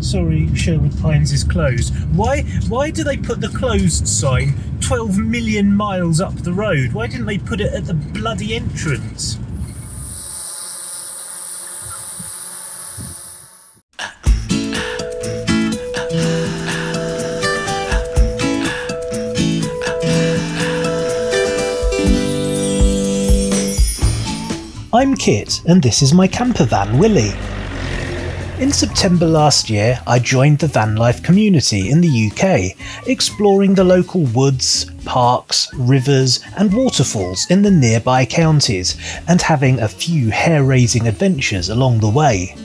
Sorry, Sherwood Pines is closed. Why do they put the closed sign 12 million miles up the road? Why didn't they put it at the bloody entrance? I'm Kit, and this is my camper van, Willie. In September last year, I joined the VanLife community in the UK, exploring the local woods, parks, rivers and waterfalls in the nearby counties, and having a few hair-raising adventures along the way.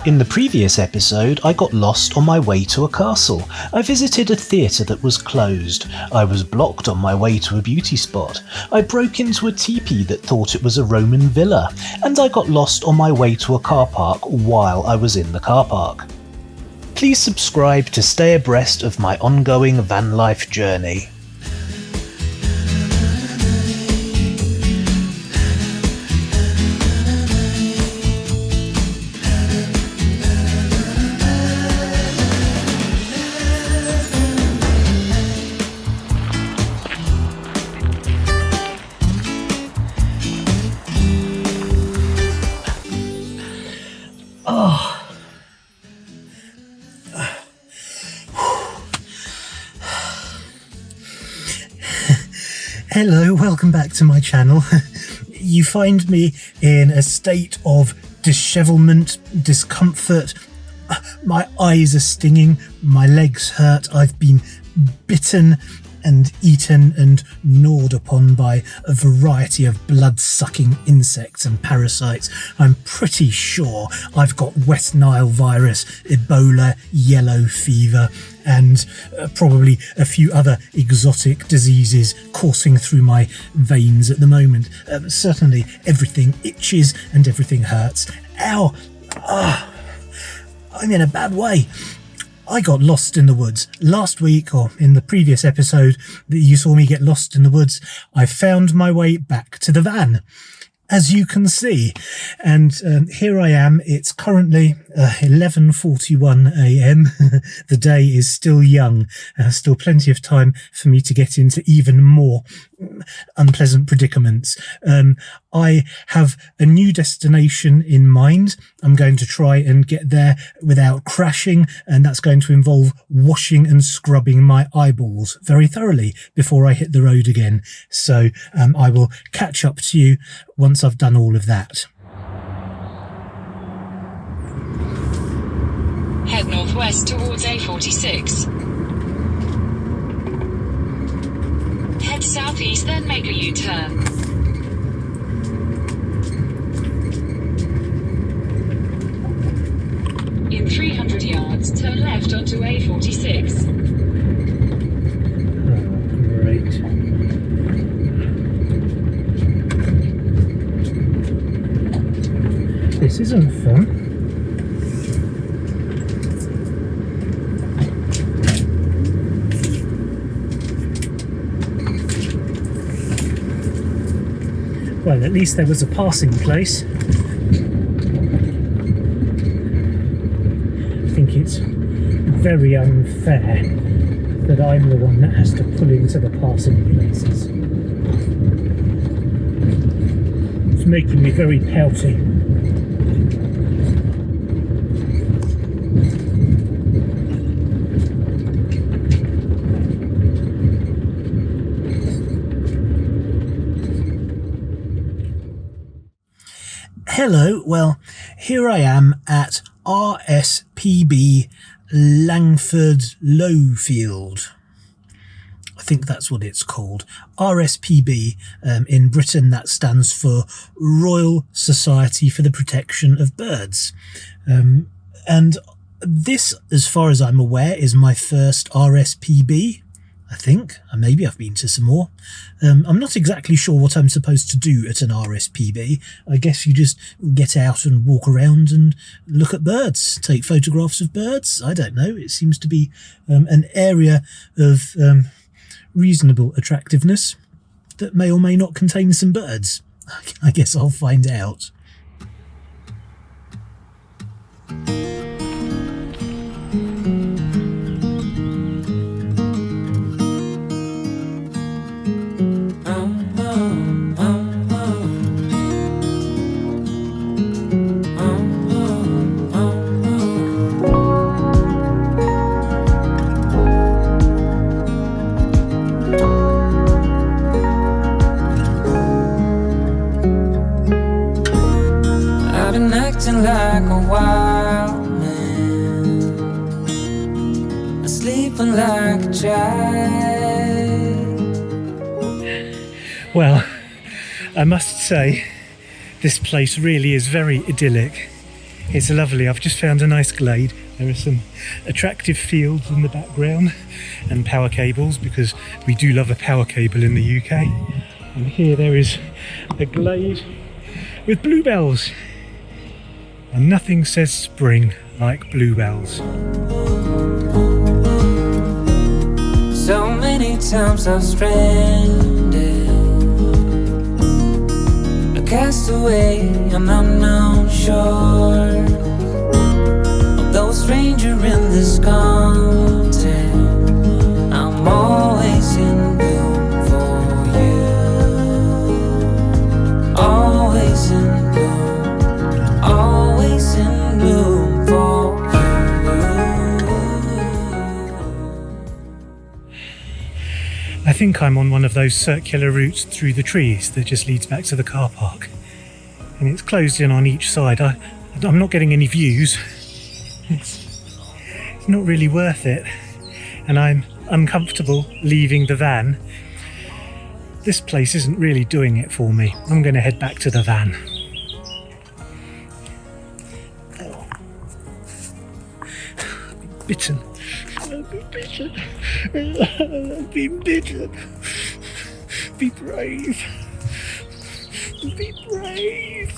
In the previous episode, I got lost on my way to a castle. I visited a theatre that was closed. I was blocked on my way to a beauty spot. I broke into a teepee that thought it was a Roman villa. And I got lost on my way to a car park while I was in the car park. Please subscribe to stay abreast of my ongoing van life journey. Hello, welcome back to my channel. You find me in a state of dishevelment, discomfort. My eyes are stinging, my legs hurt, I've been bitten and eaten and gnawed upon by a variety of blood-sucking insects and parasites. I'm pretty sure I've got West Nile virus, Ebola, yellow fever, and probably a few other exotic diseases coursing through my veins at the moment. Certainly everything itches and everything hurts. Ow! I'm in a bad way. I got lost in the woods last week, or in the previous episode that you saw me get lost in the woods. I found my way back to the van, as you can see, and here I am. It's currently 11:41 a.m. The day is still young. Still plenty of time for me to get into even more unpleasant predicaments. I have a new destination in mind. I'm going to try and get there without crashing, and that's going to involve washing and scrubbing my eyeballs very thoroughly before I hit the road again. So I will catch up to you once I've done all of that. Head northwest towards A46. Head southeast, then make a U-turn. In 300 yards, turn left onto A46. Oh, great. This isn't fun. Well, at least there was a passing place. I think it's very unfair that I'm the one that has to pull into the passing places. It's making me very pouty. Hello, well, here I am at RSPB Langford Lowfield. I think that's what it's called. RSPB, in Britain, that stands for Royal Society for the Protection of Birds. And this, as far as I'm aware, is my first RSPB. I think. Maybe I've been to some more. I'm not exactly sure what I'm supposed to do at an RSPB. I guess you just get out and walk around and look at birds, take photographs of birds. I don't know. It seems to be an area of reasonable attractiveness that may or may not contain some birds. I guess I'll find out. something like a child. Well, I must say, this place really is very idyllic. It's lovely. I've just found a nice glade. There are some attractive fields in the background and power cables, because we do love a power cable in the UK. And here there is a glade with bluebells. And nothing says spring like bluebells. So many times I've stranded, a castaway on unknown shore, although a stranger in this continent, I'm always in bloom for you. Always in bloom, always in bloom for you. I think I'm on one of those circular routes through the trees that just leads back to the car park. And it's closed in on each side. I'm not getting any views. It's not really worth it. And I'm uncomfortable leaving the van. This place isn't really doing it for me. I'm going to head back to the van. Oh. I've been bitten. I've been bitten. I've been bitten. Be brave. Be brave.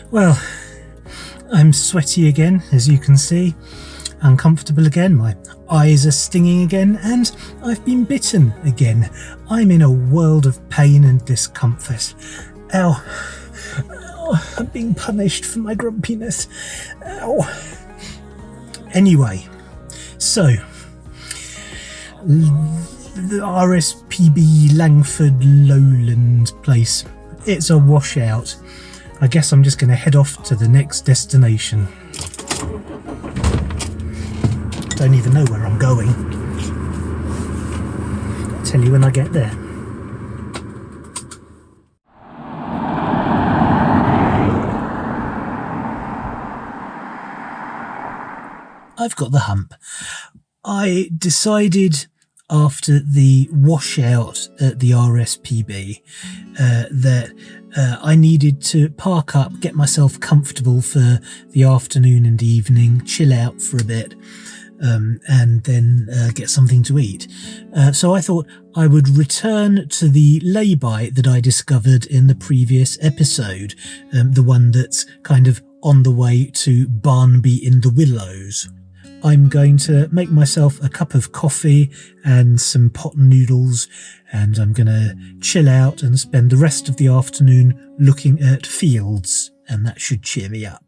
Well, I'm sweaty again, as you can see. Uncomfortable again, my eyes are stinging again, and I've been bitten again. I'm in a world of pain and discomfort. Ow. Ow. I'm being punished for my grumpiness. Ow. Anyway, so the RSPB Langford Lowland place. It's a washout. I guess I'm just going to head off to the next destination. Don't even know where I'm going. I'll tell you when I get there. I've got the hump. I decided after the washout at the RSPB that I needed to park up, get myself comfortable for the afternoon and evening, chill out for a bit, and then get something to eat. So I thought I would return to the lay-by that I discovered in the previous episode, the one that's kind of on the way to Barnby in the Willows. I'm going to make myself a cup of coffee and some pot noodles, and I'm going to chill out and spend the rest of the afternoon looking at fields, and that should cheer me up.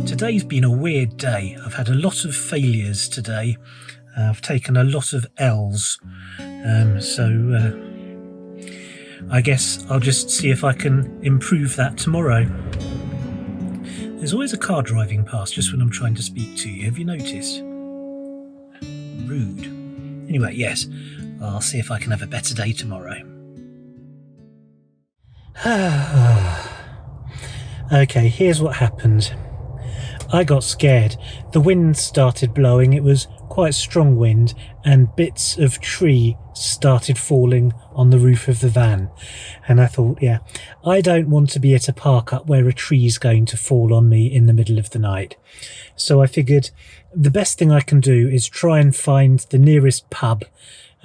Today's been a weird day. I've had a lot of failures today. I've taken a lot of L's. So I guess I'll just see if I can improve that tomorrow. There's always a car driving past just when I'm trying to speak to you. Have you noticed? Rude. Anyway, yes, I'll see if I can have a better day tomorrow. Okay, here's what happened. I got scared. The wind started blowing. It was quite strong wind, and bits of tree started falling on the roof of the van. And I thought, yeah, I don't want to be at a park up where a tree's going to fall on me in the middle of the night. So I figured the best thing I can do is try and find the nearest pub.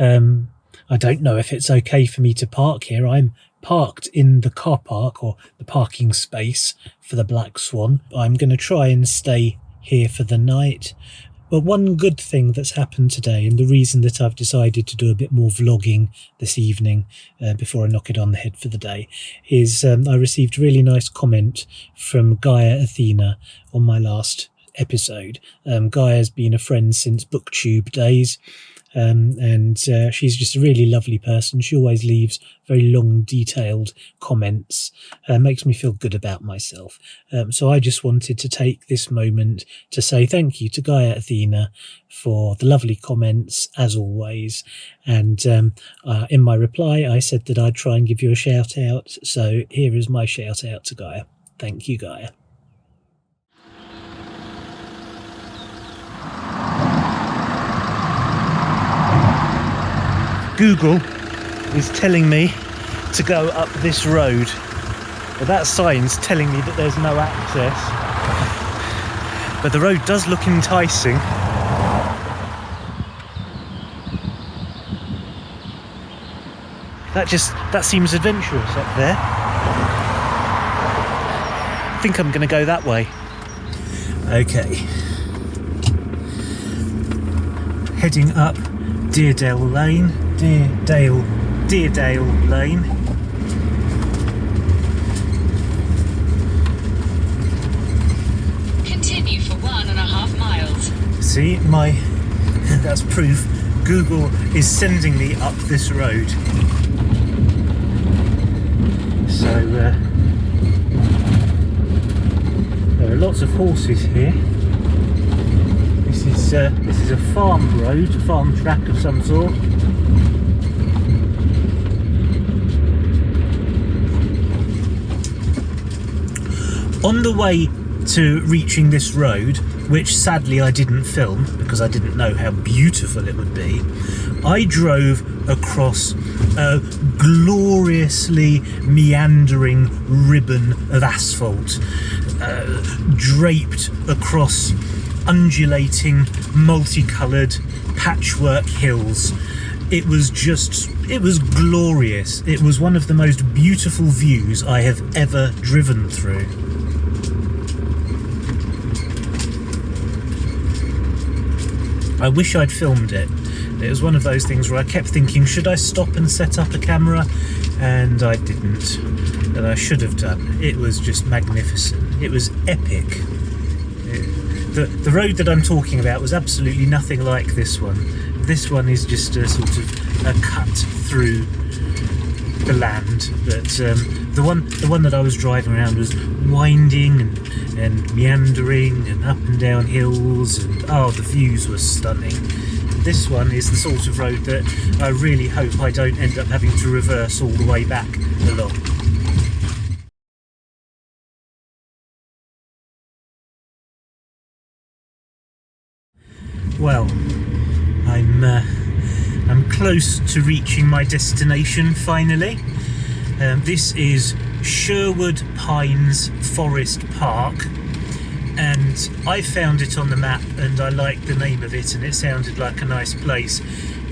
I don't know if it's okay for me to park here. I'm parked in the car park, or the parking space for the Black Swan. I'm going to try and stay here for the night. But one good thing that's happened today, and the reason that I've decided to do a bit more vlogging this evening before I knock it on the head for the day, is I received a really nice comment from Gaia Athena on my last episode. Gaia's been a friend since BookTube days, and she's just a really lovely person. She always leaves very long, detailed comments. Makes me feel good about myself. So I just wanted to take this moment to say thank you to Gaia Athena for the lovely comments, as always. And in my reply, I said that I'd try and give you a shout out. So here is my shout out to Gaia. Thank you, Gaia. Google is telling me to go up this road, but that sign's telling me that there's no access, but the road does look enticing. That seems adventurous up there. I think I'm going to go that way. Okay, heading up Deerdale Lane. Deerdale Lane. Continue for 1.5 miles. See, that's proof Google is sending me up this road. So there are lots of horses here. This is a farm road, a farm track of some sort. On the way to reaching this road, which sadly I didn't film because I didn't know how beautiful it would be, I drove across a gloriously meandering ribbon of asphalt, draped across undulating, multicoloured patchwork hills. It was glorious. It was one of the most beautiful views I have ever driven through. I wish I'd filmed it. It was one of those things where I kept thinking, should I stop and set up a camera? And I didn't. And I should have done. It was just magnificent. It was epic. The road that I'm talking about was absolutely nothing like this one. This one is just a sort of a cut through the land, but the one that I was driving around was winding and meandering and up and down hills, and the views were stunning. This one is the sort of road that I really hope I don't end up having to reverse all the way back along. Well, I'm close to reaching my destination finally. This is Sherwood Pines Forest Park, and I found it on the map and I liked the name of it and it sounded like a nice place.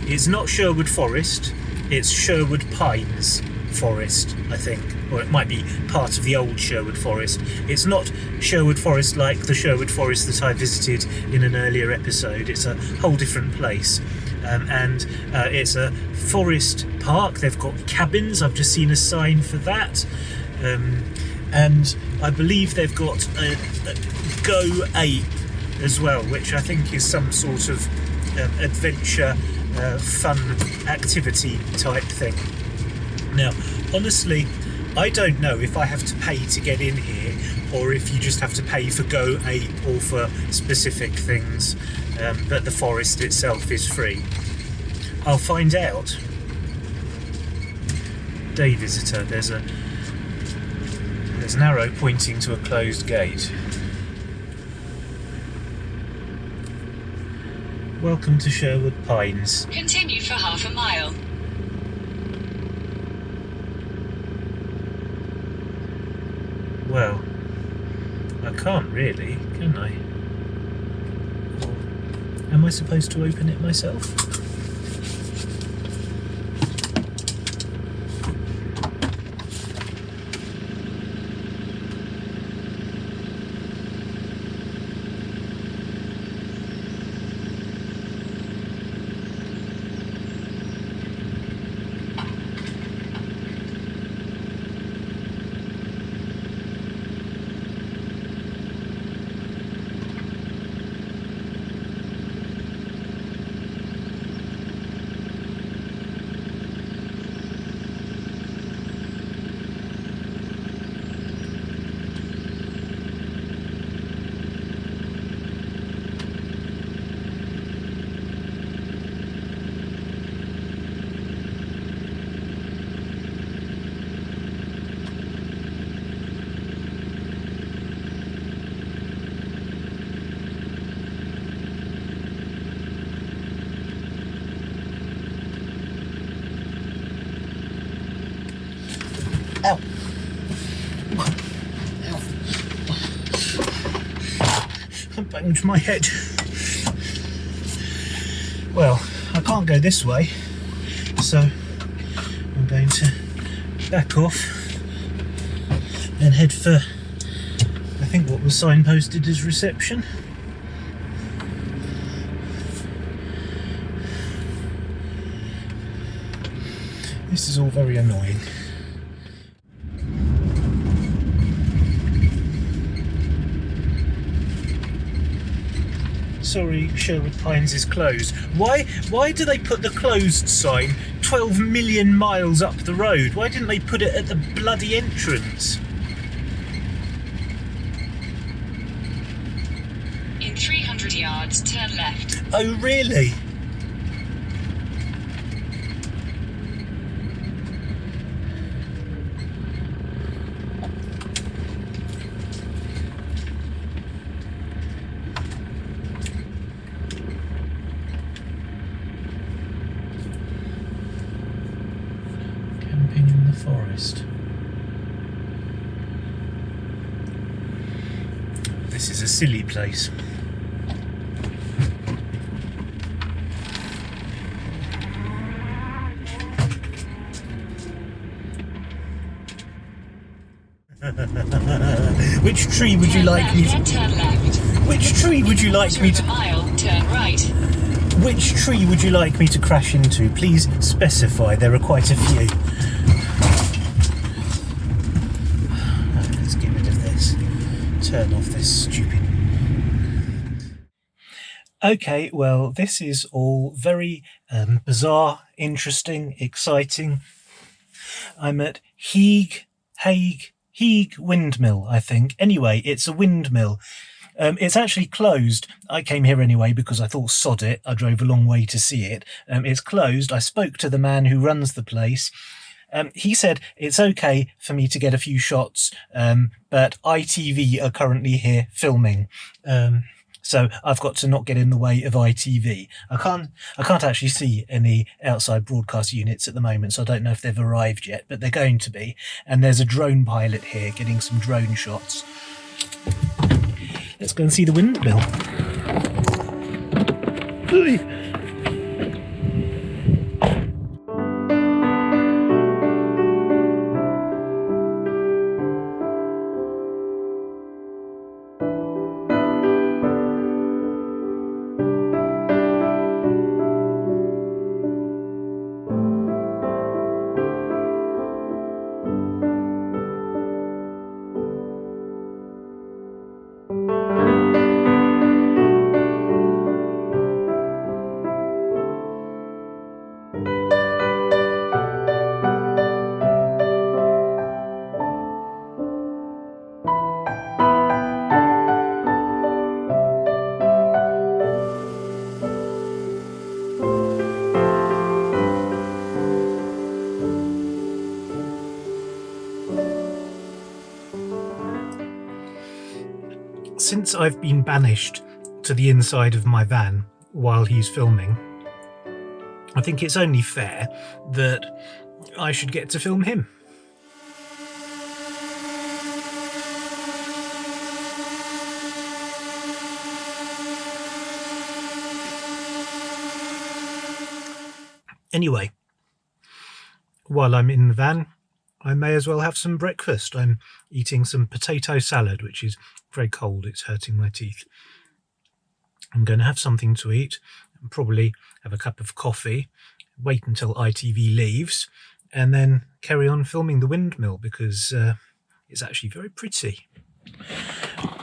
It's not Sherwood Forest, it's Sherwood Pines Forest, I think, or it might be part of the old Sherwood Forest. It's not Sherwood Forest like the Sherwood Forest that I visited in an earlier episode. It's a whole different place, and it's a forest park. They've got cabins. I've just seen a sign for that, and I believe they've got a Go Ape as well, which I think is some sort of adventure, fun activity type thing. Now, honestly, I don't know if I have to pay to get in here or if you just have to pay for Go Ape or for specific things, but the forest itself is free. I'll find out. Day visitor, there's an arrow pointing to a closed gate. Welcome to Sherwood Pines. Continue for 1/2 mile. Well, I can't really, can I? Or am I supposed to open it myself? Ow. I banged my head. Well, I can't go this way, so I'm going to back off and head for, I think, what was signposted as reception. This is all very annoying. Sorry, Sherwood Pines is closed. Why do they put the closed sign 12 million miles up the road? Why didn't they put it at the bloody entrance? In 300 yards, turn left. Oh, really? In the forest. This is a silly place. Which tree would you like me to... Turn left. Which tree would you like me to... Mile, turn right. Which tree would you like me to crash into? Please specify, there are quite a few. Let's get rid of this. Turn off this stupid... Okay, well, this is all very bizarre, interesting, exciting. I'm at Heage Windmill, I think. Anyway, it's a windmill. It's actually closed. I came here anyway because I thought, sod it, I drove a long way to see it. It's closed. I spoke to the man who runs the place. He said it's okay for me to get a few shots, but ITV are currently here filming. So I've got to not get in the way of ITV. I can't actually see any outside broadcast units at the moment, so I don't know if they've arrived yet, but they're going to be. And there's a drone pilot here getting some drone shots. Let's go and see the windmill. Since I've been banished to the inside of my van while he's filming, I think it's only fair that I should get to film him. Anyway, while I'm in the van, I may as well have some breakfast. I'm eating some potato salad, which is very cold. It's hurting my teeth. I'm going to have something to eat, and probably have a cup of coffee, wait until ITV leaves, and then carry on filming the windmill because it's actually very pretty.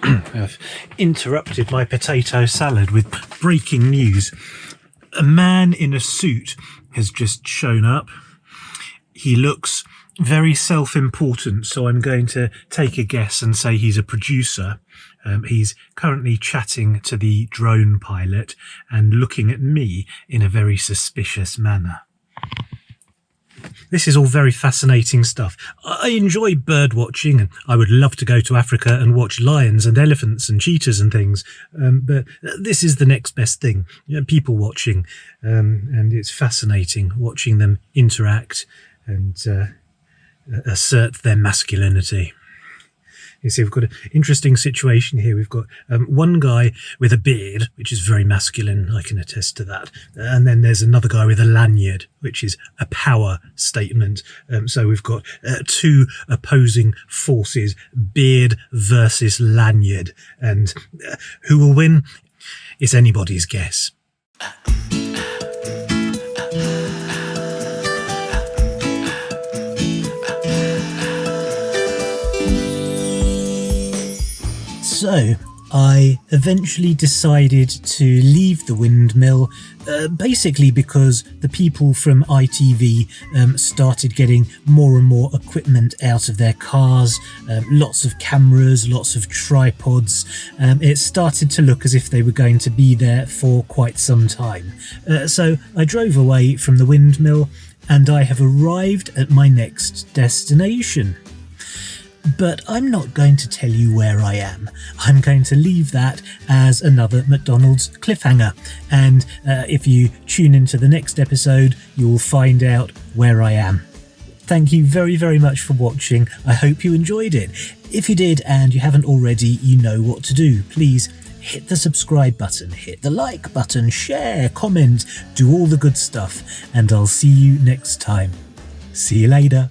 I've interrupted my potato salad with breaking news. A man in a suit has just shown up. He looks very self-important, so I'm going to take a guess and say he's a producer. He's currently chatting to the drone pilot and looking at me in a very suspicious manner. This is all very fascinating stuff. I enjoy bird watching, and I would love to go to Africa and watch lions and elephants and cheetahs and things, but this is the next best thing, people watching, and it's fascinating watching them interact and assert their masculinity. You see, we've got an interesting situation here. We've got one guy with a beard, which is very masculine. I can attest to that. And then there's another guy with a lanyard, which is a power statement. So we've got two opposing forces, beard versus lanyard. And who will win? It's anybody's guess. So, I eventually decided to leave the windmill, basically because the people from ITV started getting more and more equipment out of their cars, lots of cameras, lots of tripods. It started to look as if they were going to be there for quite some time. So I drove away from the windmill and I have arrived at my next destination. But I'm not going to tell you where I am. I'm going to leave that as another McDonald's cliffhanger. And if you tune into the next episode, you will find out where I am. Thank you very, very much for watching. I hope you enjoyed it. If you did and you haven't already, you know what to do. Please hit the subscribe button, hit the like button, share, comment, do all the good stuff. And I'll see you next time. See you later.